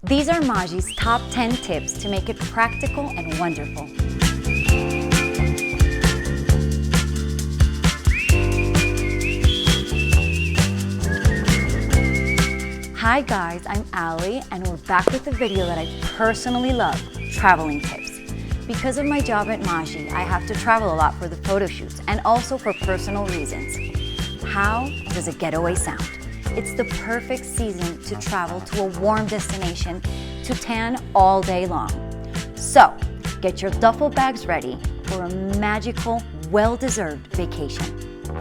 These are Maji's top 10 tips to make it practical and wonderful. Hi guys, I'm Ali and we're back with a video that I personally love, traveling tips. Because of my job at Maji, I have to travel a lot for the photo shoots and also for personal reasons. How does a getaway sound? It's the perfect season to travel to a warm destination to tan all day long. So, get your duffel bags ready for a magical, well-deserved vacation.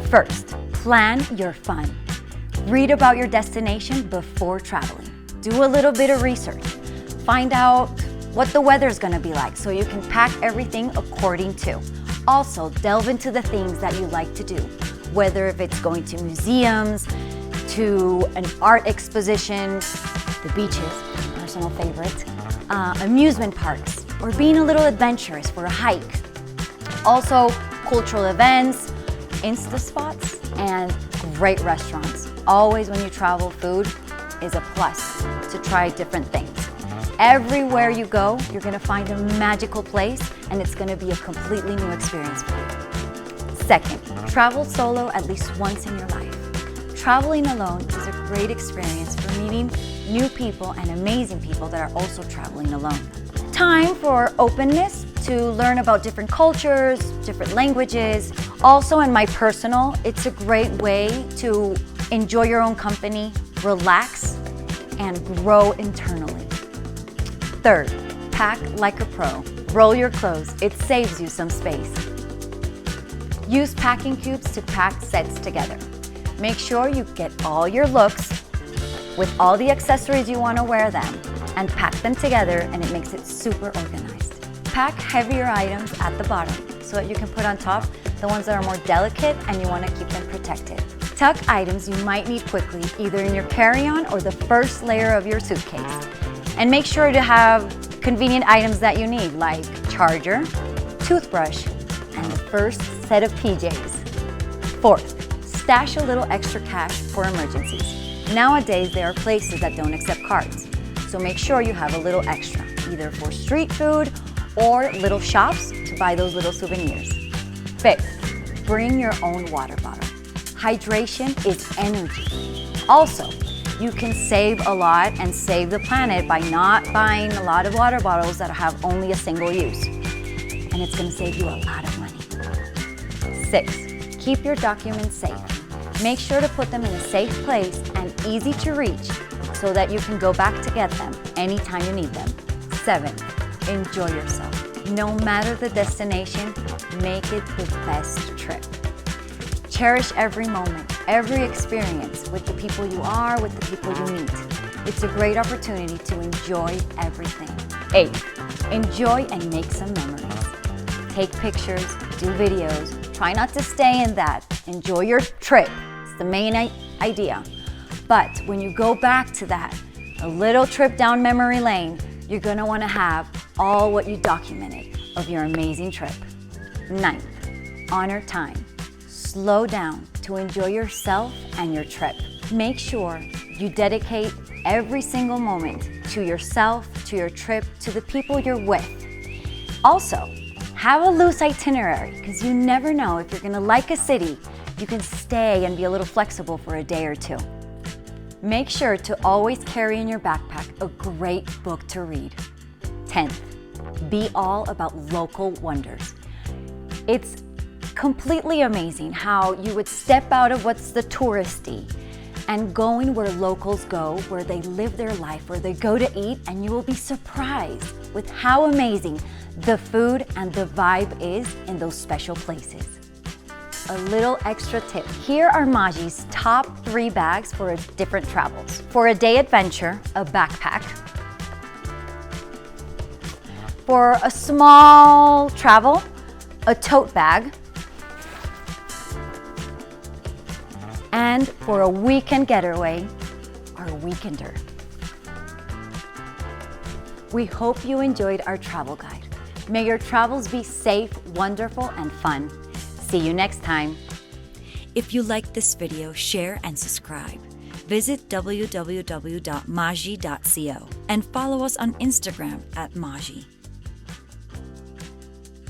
First, plan your fun. Read about your destination before traveling. Do a little bit of research. Find out what the weather's gonna be like so you can pack everything according to. Also, delve into the things that you like to do, whether if it's going to museums, to an art exposition, the beaches, personal favorite, amusement parks, or being a little adventurous for a hike. Also, cultural events, Insta spots, and great restaurants. Always when you travel, food is a plus to try different things. Everywhere you go, you're gonna find a magical place and it's gonna be a completely new experience for you. Second, travel solo at least once in your life. Traveling alone is a great experience for meeting new people and amazing people that are also traveling alone. Time for openness to learn about different cultures, different languages. Also, in my personal, it's a great way to enjoy your own company, relax, and grow internally. Third, pack like a pro. Roll your clothes, it saves you some space. Use packing cubes to pack sets together. Make sure you get all your looks with all the accessories you want to wear them and pack them together, and it makes it super organized. Pack heavier items at the bottom so that you can put on top the ones that are more delicate and you want to keep them protected. Tuck items you might need quickly, either in your carry-on or the first layer of your suitcase. And make sure to have convenient items that you need, like charger, toothbrush, and the first set of PJs. Fourth, stash a little extra cash for emergencies. Nowadays, there are places that don't accept cards, so make sure you have a little extra, either for street food or little shops to buy those little souvenirs. Fifth, bring your own water bottle. Hydration is energy. Also, you can save a lot and save the planet by not buying a lot of water bottles that have only a single use. And it's gonna save you a lot of money. Six, keep your documents safe. Make sure to put them in a safe place and easy to reach so that you can go back to get them anytime you need them. Seven, enjoy yourself. No matter the destination, make it the best trip. Cherish every moment, every experience with the people you are, with the people you meet. It's a great opportunity to enjoy everything. 8, enjoy and make some memories. Take pictures, do videos. Try not to stay in that. Enjoy your trip. It's the main idea. But when you go back to that, a little trip down memory lane, you're gonna wanna have all what you documented of your amazing trip. 9th, honor time. Slow down to enjoy yourself and your trip. Make sure you dedicate every single moment to yourself, to your trip, to the people you're with. Also, have a loose itinerary because you never know if you're gonna like a city, you can stay and be a little flexible for a day or two. Make sure to always carry in your backpack a great book to read. 10th, be all about local wonders. It's completely amazing how you would step out of what's the touristy and going where locals go, where they live their life, where they go to eat, and you will be surprised with how amazing the food and the vibe is in those special places. A little extra tip. Here are Maji's top 3 bags for different travels. For a day adventure, a backpack. For a small travel, a tote bag. And for a weekend getaway, or a weekender. We hope you enjoyed our travel guide. May your travels be safe, wonderful, and fun. See you next time. If you liked this video, share and subscribe. Visit www.maji.co and follow us on Instagram at Maji.